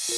I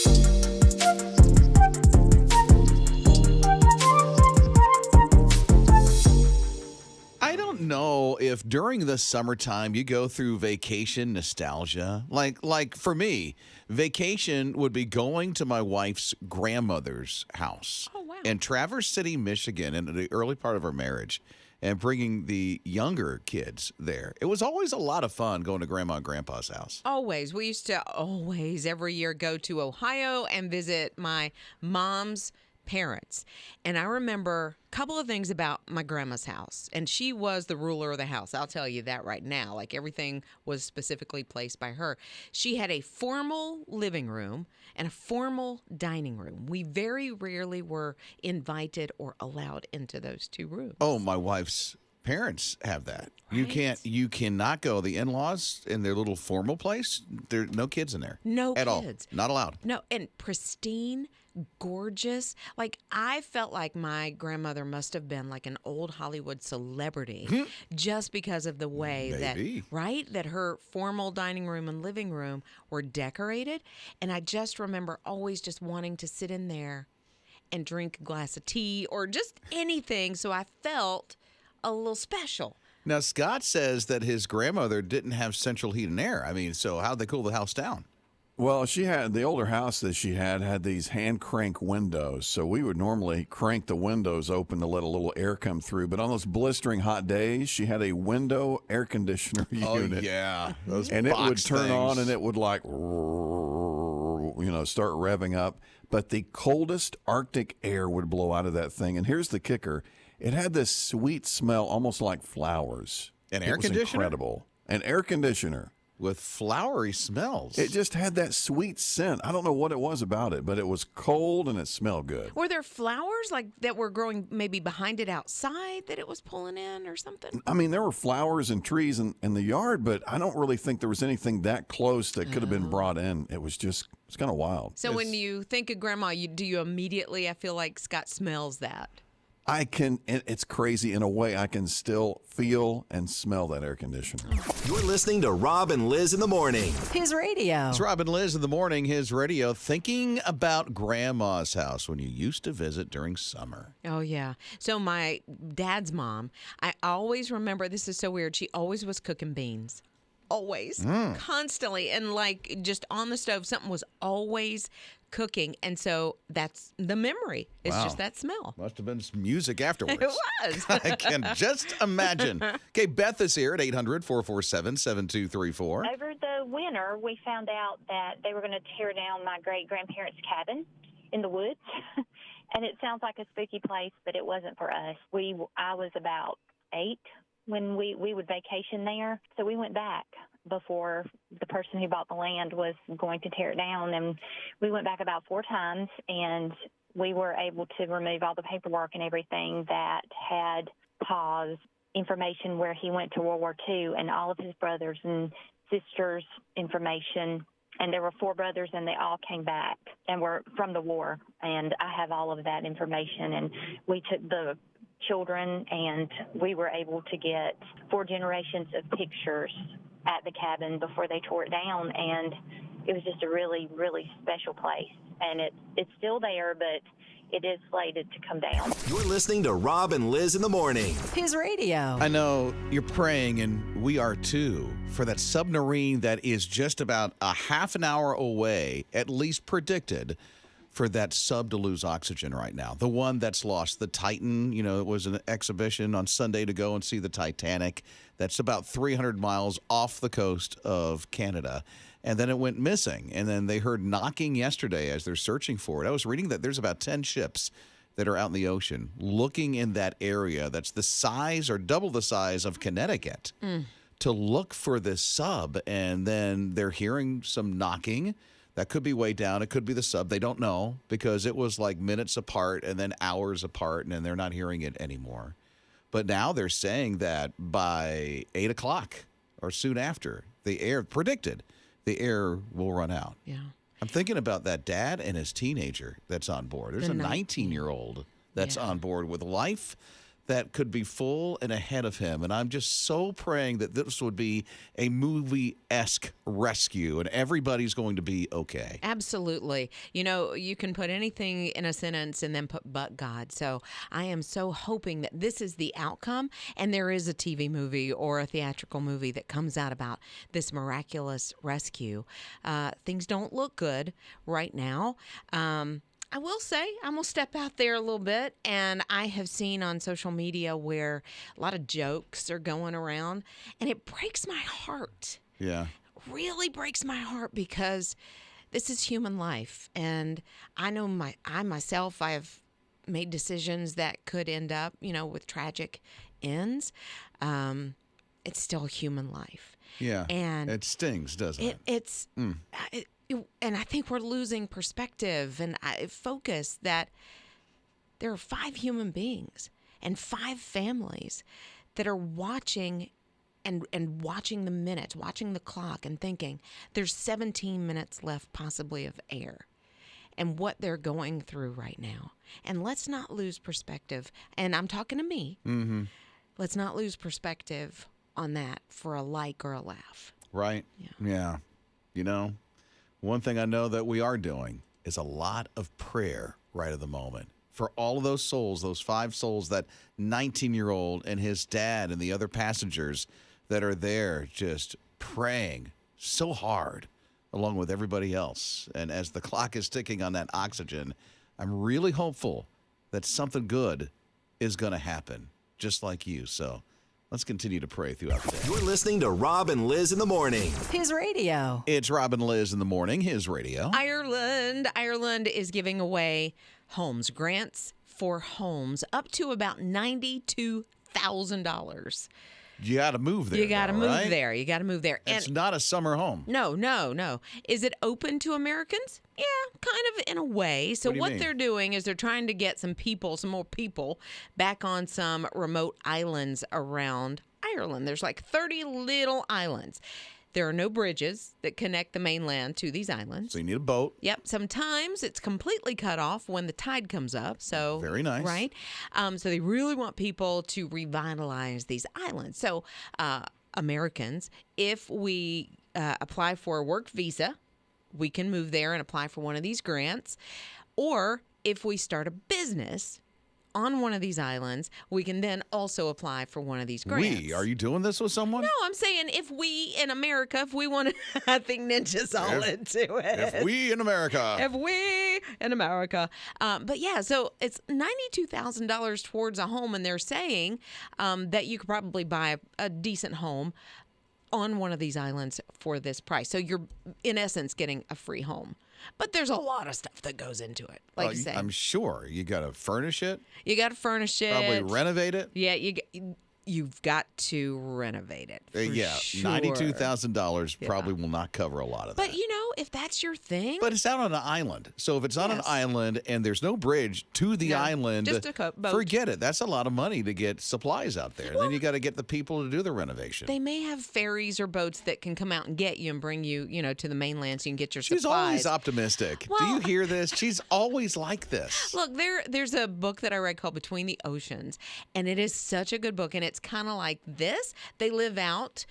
don't know if during the summertime you go through vacation nostalgia. Like for me, vacation would be going to my wife's grandmother's house Oh, wow. in Traverse City, Michigan, in the early part of our marriage, and bringing the younger kids there. It was always a lot of fun going to Grandma and Grandpa's house. Always. We used to always, every year, go to Ohio and visit my mom's parents. And I remember a couple of things about my grandma's house. And she was the ruler of the house. I'll tell you that right now. Like, everything was specifically placed by her. She had a formal living room and a formal dining room. We very rarely were invited or allowed into those two rooms. Oh, my wife's parents have that. Right. You cannot go. The in-laws in their little formal place, there no kids in there. No at kids. all. Not allowed. No, and pristine, gorgeous. Like, I felt like my grandmother must have been like an old Hollywood celebrity just because of the way Maybe. that her formal dining room and living room were decorated. And I just remember always just wanting to sit in there and drink a glass of tea or just anything. So I felt a little special. Now, Scott says that his grandmother didn't have central heat and air. I mean, so how'd they cool the house down? Well, she had the older house that she had these hand crank windows. So we would normally crank the windows open to let a little air come through. But on those blistering hot days, she had a window air conditioner unit. Oh, yeah. Those And it would box turn on things. and it would start revving up. But the coldest Arctic air would blow out of that thing. And here's the kicker. It had this sweet smell, almost like flowers. An It air was conditioner? Incredible. An air conditioner. With flowery smells. It just had that sweet scent. I don't know what it was about it, but it was cold and it smelled good. Were there flowers like that were growing maybe behind it outside that it was pulling in or something? I mean, there were flowers and trees in the yard, but I don't really think there was anything that close that could have been brought in. It's kind of wild. So when you think of grandma, do you immediately, I feel like Scott smells that. It's crazy in a way, I can still feel and smell that air conditioner. You're listening to Rob and Liz in the morning. His radio. It's Rob and Liz in the morning, his radio, thinking about Grandma's house when you used to visit during summer. Oh, yeah. So my dad's mom, I always remember, this is so weird, she always was cooking beans. Always. Constantly. And like just on the stove, something was always cooking. And so that's the memory. It's Wow. just that smell. Must have been some music afterwards. It was. I can just imagine. Okay, Beth is here at 800-447-7234. Over the winter, we found out that they were going to tear down my great-grandparents' cabin in the woods. And it sounds like a spooky place, but it wasn't for us. I was about 8 when we would vacation there. So we went back before the person who bought the land was going to tear it down. And we went back about 4 times, and we were able to remove all the paperwork and everything that had Pa's information where he went to World War II and all of his brothers and sisters' information. And there were 4 brothers, and they all came back and were from the war. And I have all of that information. And we took the children, and we were able to get 4 generations of pictures at the cabin before they tore it down. And it was just a really, really special place. And it's still there, but it is slated to come down. You're listening to Rob and Liz in the morning. His radio. I know you're praying, and we are too, for that submarine that is just about a half an hour away, at least predicted, for that sub to lose oxygen right now. The one that's lost, the Titan, it was an exhibition on Sunday to go and see the Titanic. That's about 300 miles off the coast of Canada. And then it went missing. And then they heard knocking yesterday as they're searching for it. I was reading that there's about 10 ships that are out in the ocean looking in that area that's the size or double the size of Connecticut to look for this sub. And then they're hearing some knocking. That could be way down. It could be the sub. They don't know because it was like minutes apart and then hours apart, and then they're not hearing it anymore. But now they're saying that by 8 o'clock or soon after, the air will run out. Yeah. I'm thinking about that dad and his teenager that's on board. There's a 19-year-old that's on board with life that could be full and ahead of him. And I'm just so praying that this would be a movie-esque rescue and everybody's going to be okay. Absolutely. You know, you can put anything in a sentence and then put but God. So I am so hoping that this is the outcome and there is a TV movie or a theatrical movie that comes out about this miraculous rescue. Things don't look good right now. I will say, I'm going to step out there a little bit, and I have seen on social media where a lot of jokes are going around, and it breaks my heart. Yeah. Really breaks my heart because this is human life, and I know I myself, I have made decisions that could end up, with tragic ends. It's still human life. Yeah. And it stings, doesn't it? And I think we're losing perspective and focus that there are 5 human beings and 5 families that are watching and watching the minutes, watching the clock and thinking there's 17 minutes left possibly of air and what they're going through right now. And let's not lose perspective. And I'm talking to me. Mm-hmm. Let's not lose perspective on that for a like or a laugh. Right? Yeah. One thing I know that we are doing is a lot of prayer right at the moment for all of those souls, those 5 souls, that 19-year-old and his dad and the other passengers that are there just praying so hard along with everybody else. And as the clock is ticking on that oxygen, I'm really hopeful that something good is going to happen, just like you. So let's continue to pray throughout the day. You're listening to Rob and Lizz in the morning. His radio. It's Rob and Lizz in the morning, his radio. Ireland is giving away homes, grants for homes up to about $92,000. You got to move there. You got to move right? there. You got to move there. It's not a summer home. No. Is it open to Americans? Yeah, kind of in a way. So What do you mean? they're doing is they're trying to get some more people back on some remote islands around Ireland. There's like 30 little islands. There are no bridges that connect the mainland to these islands. So you need a boat. Yep. Sometimes it's completely cut off when the tide comes up. So Very nice. Right. So they really want people to revitalize these islands. So Americans, if we apply for a work visa, we can move there and apply for one of these grants. Or if we start a business on one of these islands, we can then also apply for one of these grants. Are you doing this with someone? No, I'm saying if we in America, if we want to, I think Ninja's all into it. If we in America. But yeah, so it's $92,000 towards a home, and they're saying that you could probably buy a decent home on one of these islands for this price. So you're, in essence, getting a free home. But there's a lot of stuff that goes into it. Like you say, I'm sure you got to furnish it. You got to furnish it. Probably renovate it. Yeah, you've got to renovate it. For sure. $92,000 probably will not cover a lot of that. But if that's your thing, But it's out on an island. So if it's on an island and there's no bridge to the island, just a boat. Forget it. That's a lot of money to get supplies out there. And then you got to get the people to do the renovation. they may have ferries or boats that can come out and get you and bring you, to the mainland so you can get your She's supplies. always optimistic. Do you hear this? She's always like this. Look, there's a book that I read called Between the Oceans, and it is such a good book, and it's kind of like this. They live out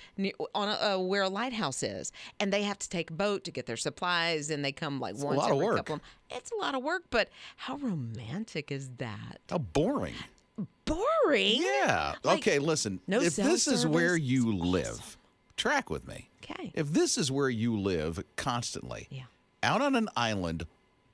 on where a lighthouse is, and they have to take a boat to get their supplies, and they come like once lot of every work. couple of It's a lot of work, but how romantic is that? How boring. Boring? Yeah. Like, okay, listen. no If cell this is where service? you It's live, awesome. track with me. Okay. If this is where you live constantly, Yeah. out on an island,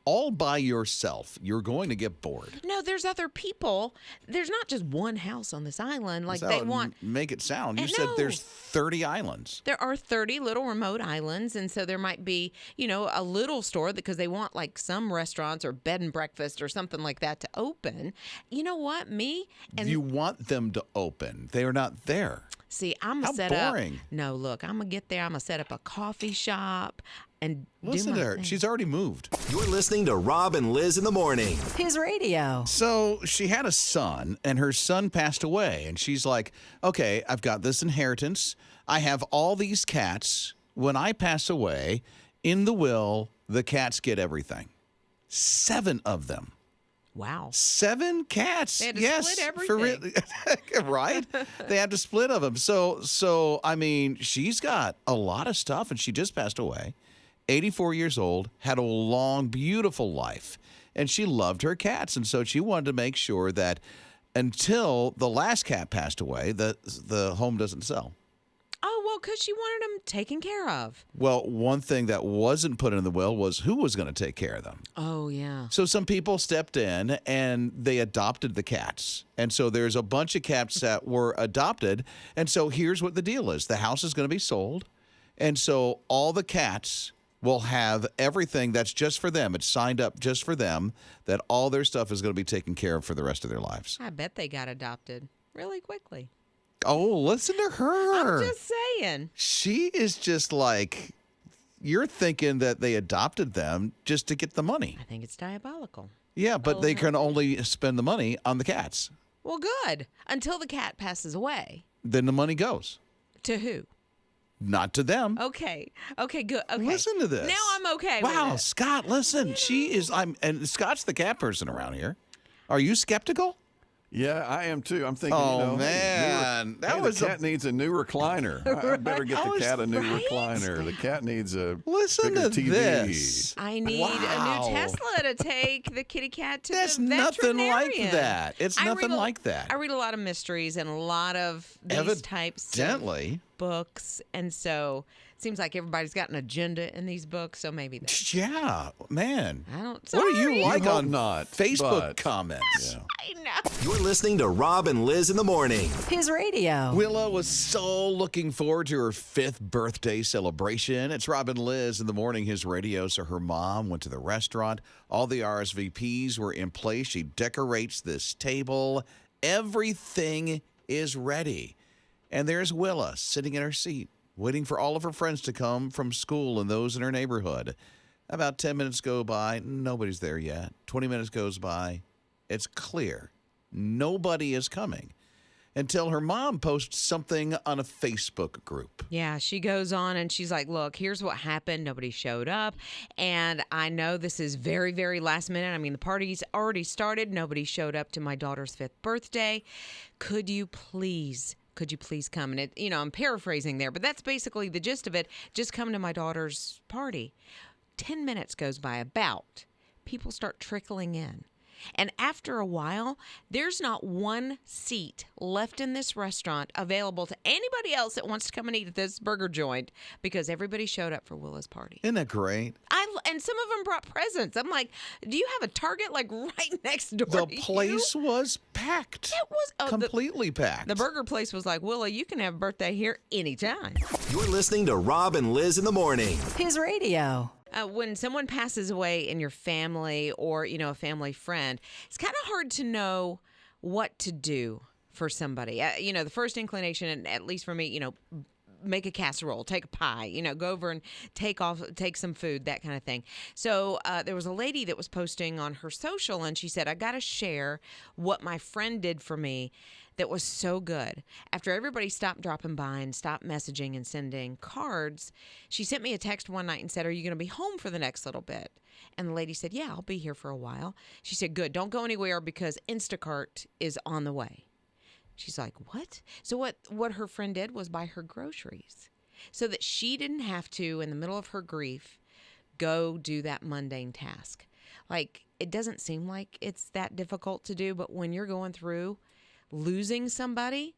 all by yourself, you're going to get bored. No, there's other people. There's not just one house on this island. Like That's how they want. make it sound. You I said know. there's 30 islands. There are 30 little remote islands, and so there might be, a little store because they want like some restaurants or bed and breakfast or something like that to open. You know what? Me and You want them to open. They are not there. see, I'm How gonna set up. boring. No, look, I'm gonna get there. I'm gonna set up a coffee shop and Listen do to my her. thing. She's already moved. You're listening to Rob and Lizz in the morning. His radio. So she had a son, and her son passed away. And she's like, okay, I've got this inheritance. I have all these cats. When I pass away, in the will, the cats get everything. 7 of them. Wow. 7 cats. They had to yes, split for everything. right? They had to split of them. So I mean, she's got a lot of stuff, and she just passed away. 84 years old, had a long, beautiful life, and she loved her cats, and so she wanted to make sure that until the last cat passed away, the home doesn't sell. Oh, well, because she wanted them taken care of. Well, one thing that wasn't put in the will was who was going to take care of them. Oh, yeah. So some people stepped in and they adopted the cats. And so there's a bunch of cats that were adopted. And so here's what the deal is. The house is going to be sold. And so all the cats will have everything that's just for them. It's signed up just for them, that all their stuff is going to be taken care of for the rest of their lives. I bet they got adopted really quickly. Oh, listen to her. I'm just saying. She is just like, you're thinking that they adopted them just to get the money. I think it's diabolical. Yeah, but they can only spend the money on the cats. Well, good. Until the cat passes away. Then the money goes. To who? Not to them. Okay. Okay, good. Okay. Listen to this. Now I'm okay Wow, with it. Scott, listen. And Scott's the cat person around here. Are you skeptical? Yeah, I am too. I'm thinking, Oh, hey, man. the cat needs a new recliner. I better get the cat a new right? recliner. The cat needs a Listen bigger to TV. this. I need Wow. a new Tesla to take the kitty cat to That's the nothing like veterinarian. that. It's I nothing read a- like that. I read a lot of mysteries and a lot of these types of Evidently. books, and so it seems like everybody's got an agenda in these books. So maybe that. Yeah, man. I don't. What do Sorry. you like hope on not, Facebook but- comments? Yeah. I know. You're listening to Rob and Liz in the morning. His radio. Willow was so looking forward to her 5th birthday celebration. It's Rob and Liz in the morning, his radio. So her mom went to the restaurant. All the RSVPs were in place. She decorates this table. Everything is ready. And there's Willa sitting in her seat, waiting for all of her friends to come from school and those in her neighborhood. About 10 minutes go by. Nobody's there yet. 20 minutes goes by. It's clear. Nobody is coming until her mom posts something on a Facebook group. Yeah, she goes on and she's like, look, here's what happened. Nobody showed up. And I know this is very, very last minute. I mean, the party's already started. Nobody showed up to my daughter's 5th birthday. Could you please come? And I'm paraphrasing there, but that's basically the gist of it. Just come to my daughter's party. 10 minutes goes by about. People start trickling in. And after a while, there's not one seat left in this restaurant available to anybody else that wants to come and eat at this burger joint because everybody showed up for Willa's party. Isn't that great? And some of them brought presents. I'm like, do you have a Target like right next door The to place you? was packed. It was completely packed. The burger place was like, Willa, you can have a birthday here anytime. You're listening to Rob and Liz in the morning. His radio. When someone passes away in your family or, a family friend, it's kind of hard to know what to do for somebody. The first inclination, and at least for me, make a casserole, take a pie, go over and take some food, that kind of thing. So there was a lady that was posting on her social, and she said, I got to share what my friend did for me that was so good. After everybody stopped dropping by and stopped messaging and sending cards, she sent me a text one night and said, are you going to be home for the next little bit? And the lady said, yeah, I'll be here for a while. She said, good, don't go anywhere because Instacart is on the way. She's like, what? So what her friend did was buy her groceries so that she didn't have to, in the middle of her grief, go do that mundane task. Like, it doesn't seem like it's that difficult to do, but when you're going through losing somebody,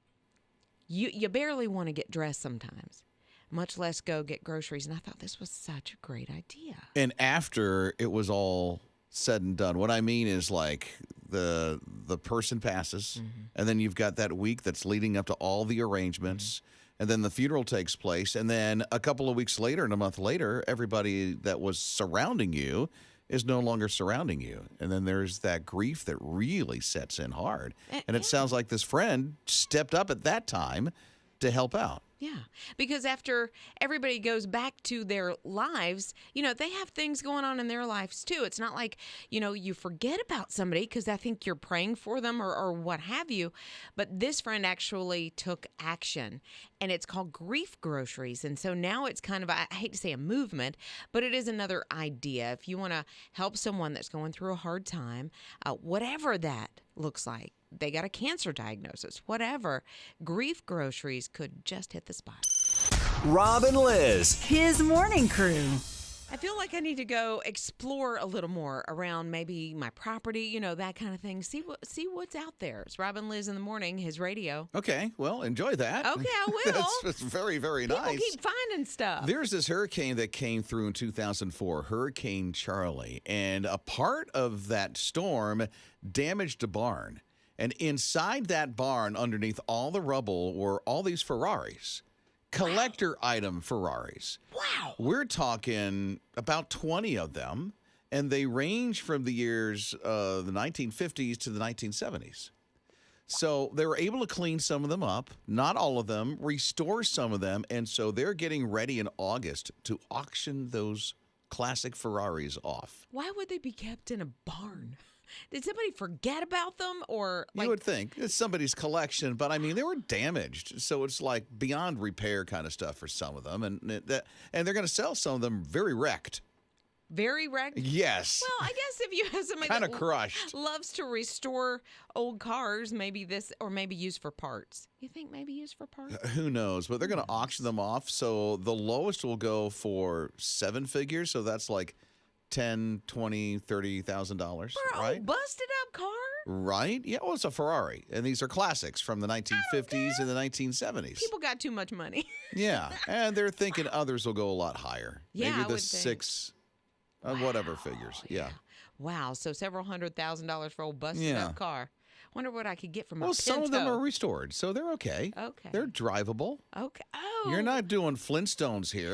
you barely want to get dressed sometimes, much less go get groceries. And I thought this was such a great idea. And after it was all said and done, what I mean is like the person passes, and then you've got that week that's leading up to all the arrangements, and then the funeral takes place, and then a couple of weeks later and a month later, everybody that was surrounding you is no longer surrounding you. And then there's that grief that really sets in hard. And it sounds like this friend stepped up at that time to help out. Yeah, because after everybody goes back to their lives, they have things going on in their lives too. It's not like, you forget about somebody because I think you're praying for them or what have you. But this friend actually took action, and it's called grief groceries. And so now it's kind of, I hate to say a movement, but it is another idea. If you want to help someone that's going through a hard time, whatever that looks like, they got a cancer diagnosis, whatever, grief groceries could just hit the spot. Rob and Lizz. His morning crew. I feel like I need to go explore a little more around maybe my property, that kind of thing. See what's out there. It's Rob and Lizz in the morning, his radio. Okay, well, enjoy that. Okay, I will. That's very, very People nice. keep finding stuff. There's this hurricane that came through in 2004, Hurricane Charlie, and a part of that storm damaged a barn. And inside that barn, underneath all the rubble, were all these Ferraris. Collector item Ferraris. Wow. We're talking about 20 of them, and they range from the years the 1950s to the 1970s. So they were able to clean some of them up, not all of them, restore some of them, and so they're getting ready in August to auction those classic Ferraris off. Why would they be kept in a barn? Did somebody forget about them, or You would think it's somebody's collection, but I mean they were damaged, so it's like beyond repair kind of stuff for some of them, and they're going to sell some of them very wrecked. Very wrecked? Yes. Well, I guess if you have somebody Kind that of crushed. loves to restore old cars, maybe this, or maybe used for parts. You think maybe used for parts? Who knows? But they're going to auction them off, so the lowest will go for 7 figures, so that's like $10,000, $20,000, $30,000, For right? a busted up car? Right? Yeah, well, it's a Ferrari, and these are classics from the 1950s and the 1970s. People got too much money. Yeah, and they're thinking others will go a lot higher. Yeah, Maybe I the would think. 6, whatever figures. Yeah. Wow, so several $100,000 for a old busted Yeah. up car. Wonder what I could get from a Well, some of them Pinto. are restored, so they're okay. Okay. They're drivable. Okay. Oh. You're not doing Flintstones here.